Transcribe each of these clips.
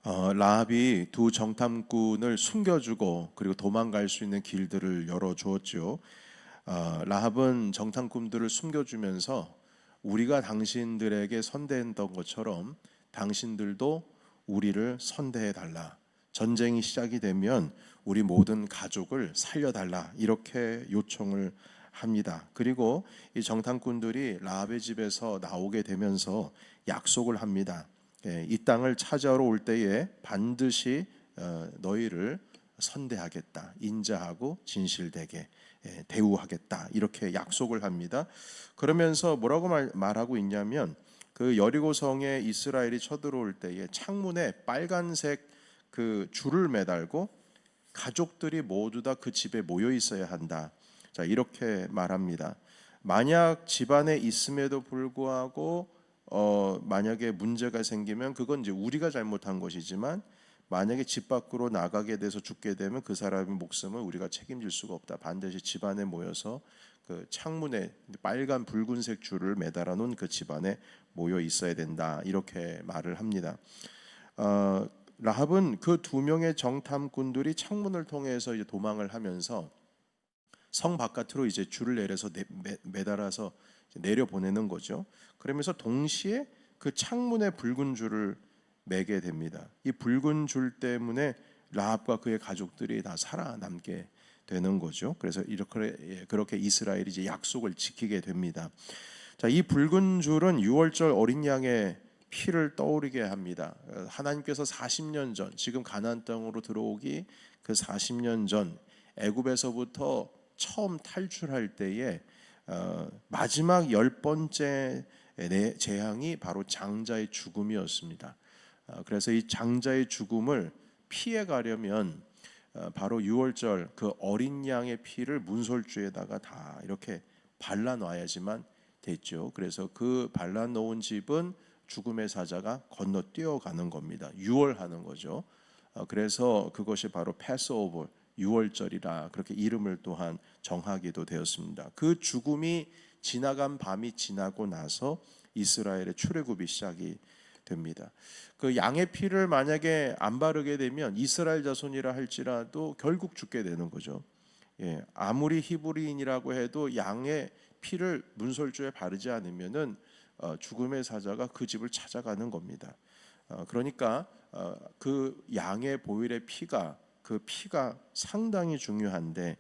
라합이 두 정탐꾼을 숨겨주고 그리고 도망갈 수 있는 길들을 열어주었죠. 라합은 정탐꾼들을 숨겨주면서 우리가 당신들에게 선대했던 것처럼 당신들도 우리를 선대해 달라. 전쟁이 시작이 되면 우리 모든 가족을 살려달라. 이렇게 요청을 합니다. 그리고 이 정탐꾼들이 라합의 집에서 나오게 되면서 약속을 합니다. 이 땅을 찾아오러 올 때에 반드시 너희를 선대하겠다, 인자하고 진실되게 대우하겠다, 이렇게 약속을 합니다. 그러면서 뭐라고 말하고 있냐면, 그 여리고성에 이스라엘이 쳐들어올 때에 창문에 빨간색 그 줄을 매달고 가족들이 모두 다 그 집에 모여 있어야 한다. 자, 이렇게 말합니다. 만약 집안에 있음에도 불구하고 만약에 문제가 생기면 그건 이제 우리가 잘못한 것이지만, 만약에 집 밖으로 나가게 돼서 죽게 되면 그 사람의 목숨은 우리가 책임질 수가 없다. 반드시 집안에 모여서 그 창문에 빨간 붉은색 줄을 매달아 놓은 그 집안에 모여 있어야 된다. 이렇게 말을 합니다. 라합은 그 두 명의 정탐꾼들이 창문을 통해서 이제 도망을 하면서 성 바깥으로 이제 줄을 내려서 매달아서 내려 보내는 거죠. 그러면서 동시에 그 창문에 붉은 줄을 매게 됩니다. 이 붉은 줄 때문에 라합과 그의 가족들이 다 살아남게 되는 거죠. 그래서 이렇게 그렇게 이스라엘이 이제 약속을 지키게 됩니다. 자, 이 붉은 줄은 유월절 어린 양의 피를 떠오르게 합니다. 하나님께서 40년 전, 지금 가나안 땅으로 들어오기 그 40년 전 애굽에서부터 처음 탈출할 때에 마지막 10번째 재앙이 바로 장자의 죽음이었습니다. 그래서 이 장자의 죽음을 피해 가려면 바로 유월절 그 어린 양의 피를 문설주에다가 다 이렇게 발라 놔야지만 됐죠. 그래서 그 발라 놓은 집은 죽음의 사자가 건너 뛰어가는 겁니다. 유월하는 거죠. 그래서 그것이 바로 패스오버, 유월절이라 그렇게 이름을 또한 정하기도 되었습니다. 그 죽음이 지나간 밤이 지나고 나서 이스라엘의 출애굽이 시작이 됩니다. 그 양의 피를 만약에 안 바르게 되면 이스라엘 자손이라 할지라도 결국 죽게 되는 거죠. 예, 아무리 히브리인이라고 해도 양의 피를 문설주에 바르지 않으면은 죽음의 사자가 그 집을 찾아가는 겁니다. 그러니까 그 양의 보혈의 피가, 그 피가 상당히 중요한데,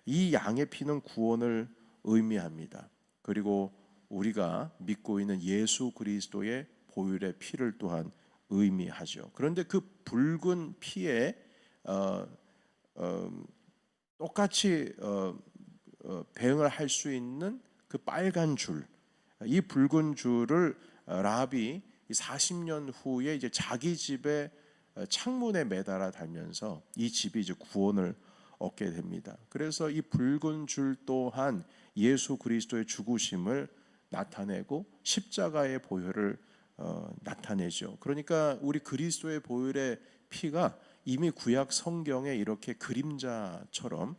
이 양의 피는 구원을 의미합니다. 그리고 우리가 믿고 있는 예수 그리스도의 보혈의 피를 또한 의미하죠. 그런데 그 붉은 피에 똑같이 배응을 할 수 있는 그 빨간 줄, 이 붉은 줄을 라합이 40년 후에 이제 자기 집에 창문에 매달아 달면서 이 집이 이제 구원을 얻게 됩니다. 그래서 이 붉은 줄 또한 예수 그리스도의 죽으심을 나타내고 십자가의 보혈을 나타내죠. 그러니까 우리 그리스도의 보혈의 피가 이미 구약 성경에 이렇게 그림자처럼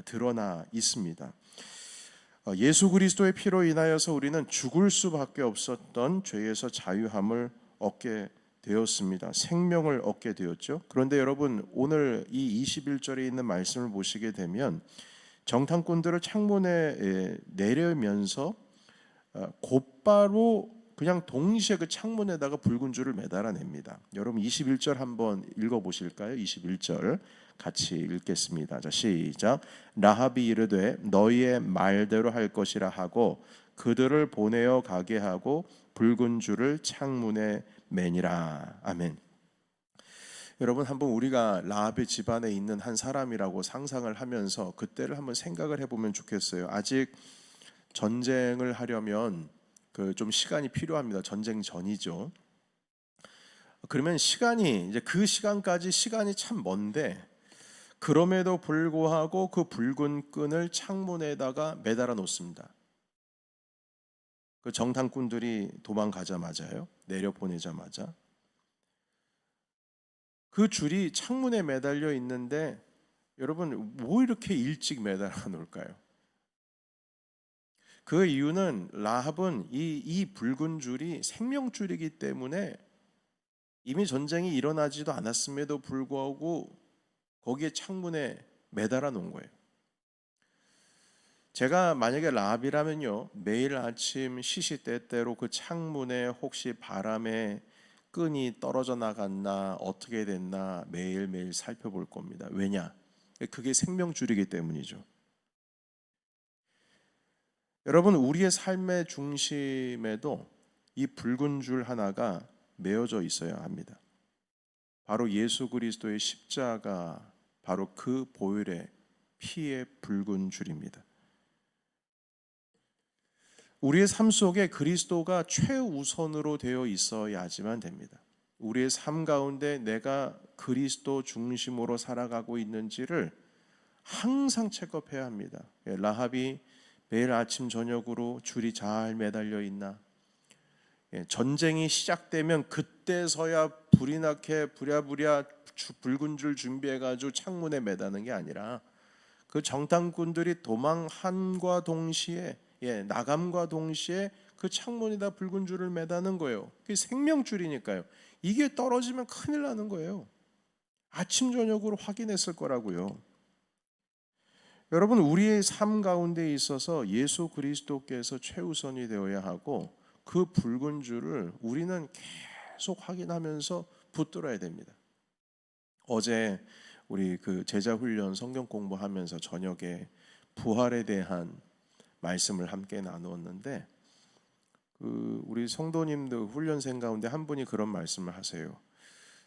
드러나 있습니다. 예수 그리스도의 피로 인하여서 우리는 죽을 수밖에 없었던 죄에서 자유함을 얻게 되었습니다. 생명을 얻게 되었죠. 그런데 여러분, 오늘 이 21절에 있는 말씀을 보시게 되면 정탐꾼들을 창문에 내려면서 곧바로 그냥 동시에 그 창문에다가 붉은 줄을 매달아냅니다. 여러분 21절 한번 읽어보실까요? 21절 같이 읽겠습니다. 자, 시작. 라합이 이르되 너희의 말대로 할 것이라 하고 그들을 보내어 가게 하고 붉은 줄을 창문에 매니라. 아멘. 여러분, 한번 우리가 라합의 집안에 있는 한 사람이라고 상상을 하면서 그때를 한번 생각을 해보면 좋겠어요. 아직 전쟁을 하려면 그 좀 시간이 필요합니다. 전쟁 전이죠. 그러면 시간이 이제 그 시간까지 시간이 참 먼데, 그럼에도 불구하고 그 붉은 끈을 창문에다가 매달아 놓습니다. 그 정탐꾼들이 도망가자마자요, 내려 보내자마자 그 줄이 창문에 매달려 있는데, 여러분 뭐 이렇게 일찍 매달아 놓을까요? 그 이유는 라합은 이 붉은 줄이 생명줄이기 때문에 이미 전쟁이 일어나지도 않았음에도 불구하고 거기에 창문에 매달아 놓은 거예요. 제가 만약에 라합이라면요, 매일 아침 시시때때로 그 창문에 혹시 바람에 끈이 떨어져 나갔나 어떻게 됐나 매일매일 살펴볼 겁니다. 왜냐? 그게 생명줄이기 때문이죠. 여러분, 우리의 삶의 중심에도 이 붉은 줄 하나가 메어져 있어야 합니다. 바로 예수 그리스도의 십자가, 바로 그 보혈의 피의 붉은 줄입니다. 우리의 삶 속에 그리스도가 최우선으로 되어 있어야지만 됩니다. 우리의 삶 가운데 내가 그리스도 중심으로 살아가고 있는지를 항상 체크해야 합니다. 라합이 매일 아침 저녁으로 줄이 잘 매달려 있나? 전쟁이 시작되면 그때서야 불이 나게 부랴부랴 붉은 줄 준비해가지고 창문에 매다는 게 아니라 그 정탐꾼들이 도망함과 동시에 나감과 동시에 그 창문에다 붉은 줄을 매다는 거예요. 그게 생명줄이니까요. 이게 떨어지면 큰일 나는 거예요. 아침 저녁으로 확인했을 거라고요. 여러분, 우리의 삶 가운데 있어서 예수 그리스도께서 최우선이 되어야 하고 그 붉은 줄을 우리는 계속 확인하면서 붙들어야 됩니다. 어제 우리 그 제자 훈련 성경 공부하면서 저녁에 부활에 대한 말씀을 함께 나누었는데 우리 성도님들 훈련생 가운데 한 분이 그런 말씀을 하세요.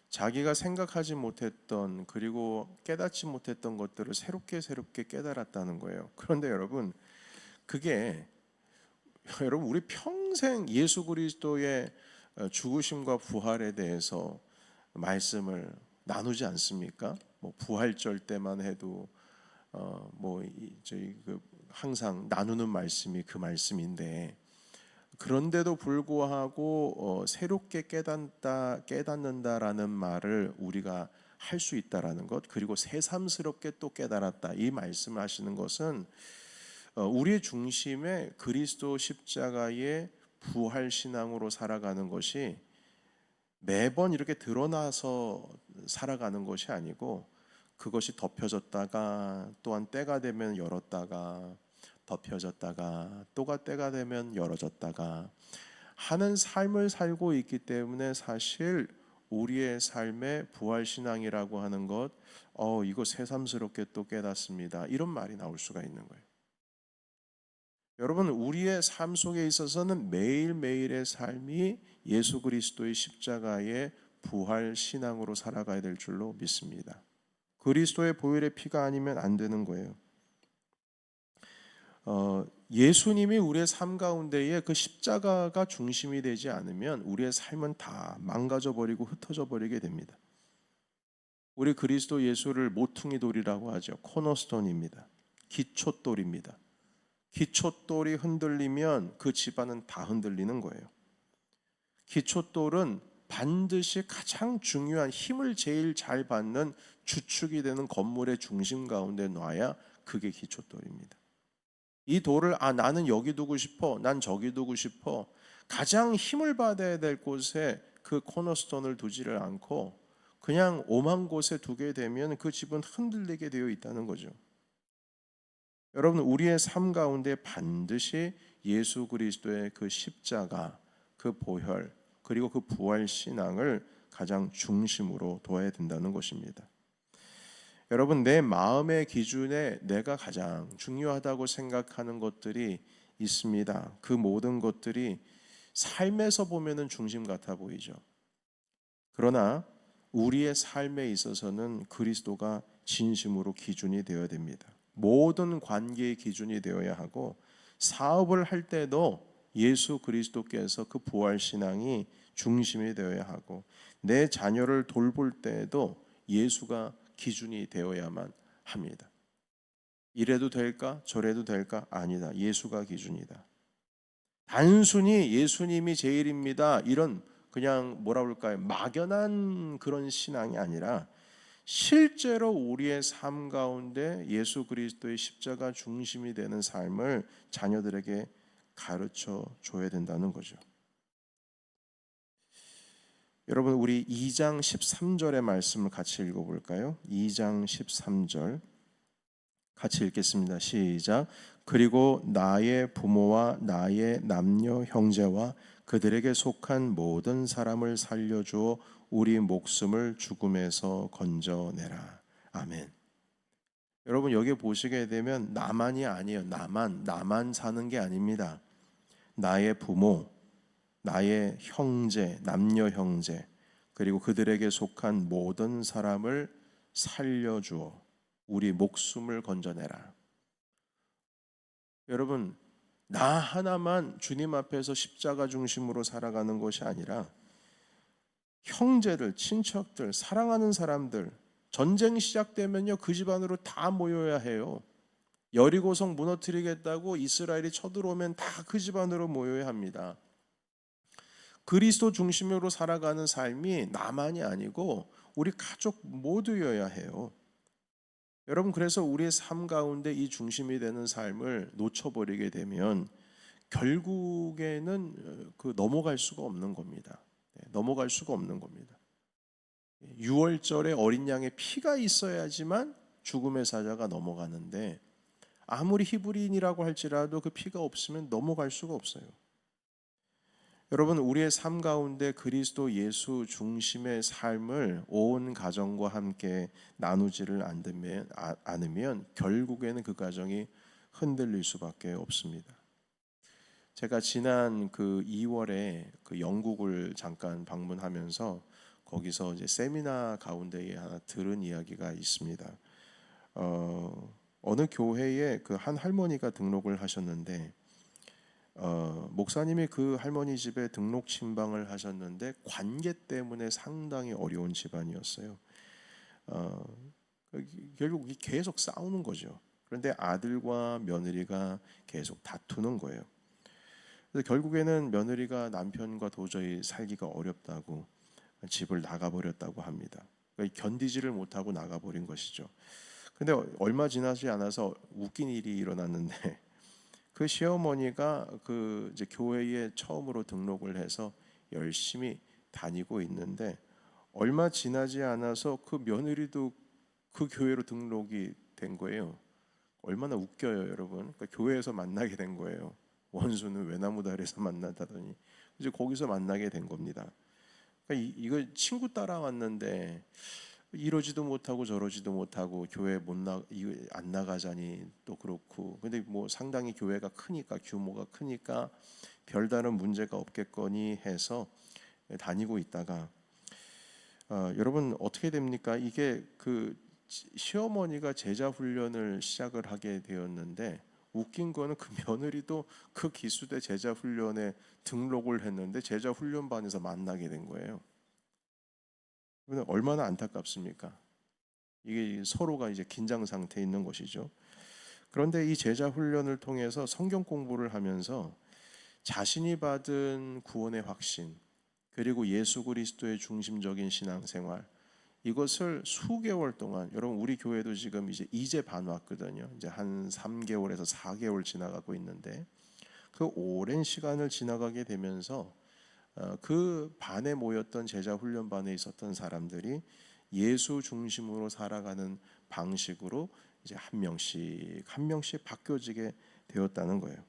자기가 생각하지 못했던 그리고 깨닫지 못했던 것들을 새롭게 깨달았다는 거예요. 그런데 여러분, 그게 여러분 우리 평생 예수 그리스도의 죽으심과 부활에 대해서 말씀을 나누지 않습니까? 뭐 부활절 때만 해도 저희 항상 나누는 말씀이 그 말씀인데, 그런데도 불구하고 새롭게 깨닫는다라는 말을 우리가 할 수 있다라는 것, 그리고 새삼스럽게 또 깨달았다, 이 말씀을 하시는 것은 우리의 중심에 그리스도 십자가의 부활 신앙으로 살아가는 것이 매번 이렇게 드러나서 살아가는 것이 아니고, 그것이 덮여졌다가 또한 때가 되면 열었다가 덮여졌다가 또가 때가 되면 열어졌다가 하는 삶을 살고 있기 때문에, 사실 우리의 삶의 부활신앙이라고 하는 것, 이거 새삼스럽게 또 깨닫습니다, 이런 말이 나올 수가 있는 거예요. 여러분, 우리의 삶 속에 있어서는 매일매일의 삶이 예수 그리스도의 십자가의 부활 신앙으로 살아가야 될 줄로 믿습니다. 그리스도의 보혈의 피가 아니면 안 되는 거예요. 예수님이 우리의 삶 가운데에 그 십자가가 중심이 되지 않으면 우리의 삶은 다 망가져 버리고 흩어져 버리게 됩니다. 우리 그리스도 예수를 모퉁이 돌이라고 하죠. 코너스톤입니다. 기초돌입니다. 기초돌이 흔들리면 그 집안은 다 흔들리는 거예요. 기초돌은 반드시 가장 중요한 힘을 제일 잘 받는 주축이 되는 건물의 중심 가운데 놔야 그게 기초돌입니다. 이 돌을 나는 여기 두고 싶어, 난 저기 두고 싶어, 가장 힘을 받아야 될 곳에 그 코너스톤을 두지를 않고 그냥 오만 곳에 두게 되면 그 집은 흔들리게 되어 있다는 거죠. 여러분, 우리의 삶 가운데 반드시 예수 그리스도의 그 십자가, 그 보혈, 그리고 그 부활 신앙을 가장 중심으로 둬야 된다는 것입니다. 여러분, 내 마음의 기준에 내가 가장 중요하다고 생각하는 것들이 있습니다. 그 모든 것들이 삶에서 보면은 중심 같아 보이죠. 그러나 우리의 삶에 있어서는 그리스도가 진심으로 기준이 되어야 됩니다. 모든 관계의 기준이 되어야 하고, 사업을 할 때도 예수 그리스도께서 그 부활 신앙이 중심이 되어야 하고, 내 자녀를 돌볼 때에도 예수가 기준이 되어야만 합니다. 이래도 될까? 저래도 될까? 아니다. 예수가 기준이다. 단순히 예수님이 제일입니다, 이런 그냥 뭐라 그럴까요? 막연한 그런 신앙이 아니라 실제로 우리의 삶 가운데 예수 그리스도의 십자가 중심이 되는 삶을 자녀들에게 가르쳐 줘야 된다는 거죠. 여러분 우리 2장 13절의 말씀을 같이 읽어볼까요? 2장 13절 같이 읽겠습니다. 시작. 그리고 나의 부모와 나의 남녀 형제와 그들에게 속한 모든 사람을 살려주어 우리 목숨을 죽음에서 건져내라. 아멘. 여러분 여기 보시게 되면 나만이 아니에요. 나만 사는 게 아닙니다. 나의 부모, 나의 형제, 남녀 형제, 그리고 그들에게 속한 모든 사람을 살려주어 우리 목숨을 건져내라. 여러분, 나 하나만 주님 앞에서 십자가 중심으로 살아가는 것이 아니라 형제들, 친척들, 사랑하는 사람들, 전쟁 시작되면요 그 집안으로 다 모여야 해요. 여리고성 무너뜨리겠다고 이스라엘이 쳐들어오면 다 그 집안으로 모여야 합니다. 그리스도 중심으로 살아가는 삶이 나만이 아니고 우리 가족 모두여야 해요. 여러분 그래서 우리의 삶 가운데 이 중심이 되는 삶을 놓쳐버리게 되면 결국에는 넘어갈 수가 없는 겁니다. 넘어갈 수가 없는 겁니다. 6월절에 어린 양의 피가 있어야지만 죽음의 사자가 넘어가는데 아무리 히브리인이라고 할지라도 그 피가 없으면 넘어갈 수가 없어요. 여러분 우리의 삶 가운데 그리스도 예수 중심의 삶을 온 가정과 함께 나누지를 않으면 결국에는 그 가정이 흔들릴 수밖에 없습니다. 제가 지난 2월에 영국을 잠깐 방문하면서 거기서 이제 세미나 가운데에 하나 들은 이야기가 있습니다. 어느 교회에 한 할머니가 등록을 하셨는데 목사님이 그 할머니 집에 등록 신방을 하셨는데 관계 때문에 상당히 어려운 집안이었어요. 결국 계속 싸우는 거죠. 그런데 아들과 며느리가 계속 다투는 거예요. 그래서 결국에는 며느리가 남편과 도저히 살기가 어렵다고 집을 나가버렸다고 합니다. 그러니까 견디지를 못하고 나가버린 것이죠. 근데 얼마 지나지 않아서 웃긴 일이 일어났는데 그 시어머니가 이제 교회에 처음으로 등록을 해서 열심히 다니고 있는데 얼마 지나지 않아서 그 며느리도 그 교회로 등록이 된 거예요. 얼마나 웃겨요, 여러분. 그러니까 교회에서 만나게 된 거예요. 원수는 외나무다리에서 만나다더니 이제 거기서 만나게 된 겁니다. 그러니까 이거 친구 따라왔는데 이러지도 못하고 저러지도 못하고 교회 안 나가자니 또 그렇고, 근데 뭐 상당히 교회가 크니까 규모가 크니까 별다른 문제가 없겠거니 해서 다니고 있다가 여러분 어떻게 됩니까? 이게 시어머니가 제자 훈련을 시작을 하게 되었는데 웃긴 거는 그 며느리도 그 기수대 제자 훈련에 등록을 했는데 제자 훈련반에서 만나게 된 거예요. 얼마나 안타깝습니까? 이게 서로가 이제 긴장 상태에 있는 것이죠. 그런데 이 제자 훈련을 통해서 성경 공부를 하면서 자신이 받은 구원의 확신, 그리고 예수 그리스도의 중심적인 신앙생활, 이것을 수개월 동안, 여러분 우리 교회도 지금 이제 반 왔거든요. 이제 한 3개월에서 4개월 지나가고 있는데 그 오랜 시간을 지나가게 되면서 그 반에 모였던 제자 훈련반에 있었던 사람들이 예수 중심으로 살아가는 방식으로 이제 한 명씩 바뀌어지게 되었다는 거예요.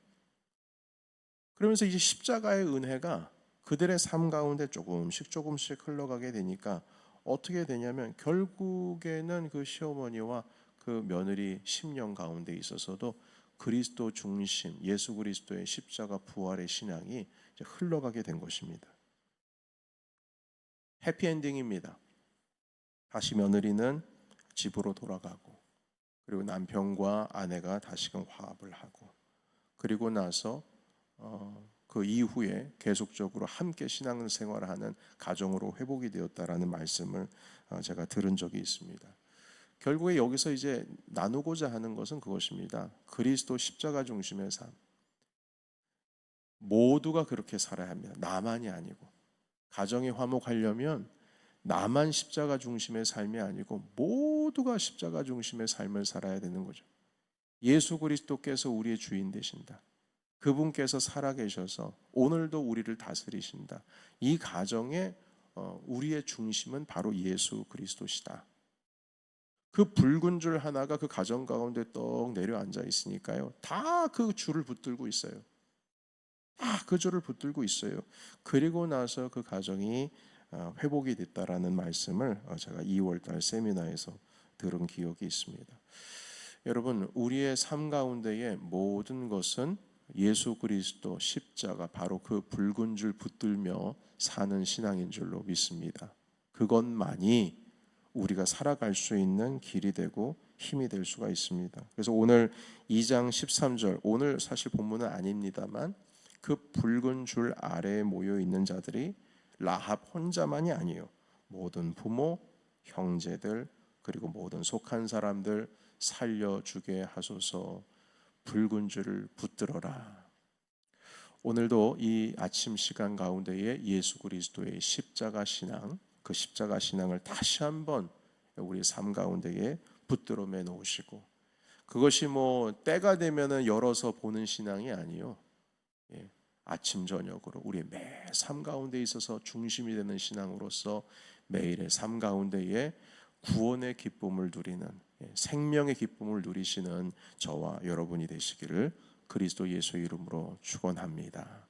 그러면서 이제 십자가의 은혜가 그들의 삶 가운데 조금씩 흘러가게 되니까 어떻게 되냐면 결국에는 그 시어머니와 그 며느리 10년 가운데 있어서도 그리스도 중심, 예수 그리스도의 십자가 부활의 신앙이 이제 흘러가게 된 것입니다. 해피엔딩입니다. 다시 며느리는 집으로 돌아가고, 그리고 남편과 아내가 다시금 화합을 하고, 그리고 나서 그 이후에 계속적으로 함께 신앙생활을 하는 가정으로 회복이 되었다라는 말씀을 제가 들은 적이 있습니다. 결국에 여기서 이제 나누고자 하는 것은 그것입니다. 그리스도 십자가 중심의 삶. 모두가 그렇게 살아야 합니다. 나만이 아니고. 가정이 화목하려면 나만 십자가 중심의 삶이 아니고 모두가 십자가 중심의 삶을 살아야 되는 거죠. 예수 그리스도께서 우리의 주인 되신다. 그분께서 살아계셔서 오늘도 우리를 다스리신다. 이 가정에 우리의 중심은 바로 예수 그리스도시다. 그 붉은 줄 하나가 그 가정 가운데 떡 내려앉아 있으니까요. 다 그 줄을 붙들고 있어요. 다 그 줄을 붙들고 있어요. 그리고 나서 그 가정이 회복이 됐다라는 말씀을 제가 2월달 세미나에서 들은 기억이 있습니다. 여러분, 우리의 삶 가운데의 모든 것은 예수 그리스도 십자가 바로 그 붉은 줄 붙들며 사는 신앙인 줄로 믿습니다. 그것만이 우리가 살아갈 수 있는 길이 되고 힘이 될 수가 있습니다. 그래서 오늘 2장 13절, 오늘 사실 본문은 아닙니다만 그 붉은 줄 아래에 모여 있는 자들이 라합 혼자만이 아니에요. 모든 부모, 형제들, 그리고 모든 속한 사람들 살려주게 하소서. 붉은 줄을 붙들어라. 오늘도 이 아침 시간 가운데에 예수 그리스도의 십자가 신앙, 그 십자가 신앙을 다시 한번 우리 삶 가운데에 붙들어 매 놓으시고, 그것이 뭐 때가 되면은 열어서 보는 신앙이 아니요. 아침 저녁으로 우리의 매 삶 가운데 있어서 중심이 되는 신앙으로서 매일의 삶 가운데에 구원의 기쁨을 누리는, 생명의 기쁨을 누리시는 저와 여러분이 되시기를 그리스도 예수의 이름으로 축원합니다.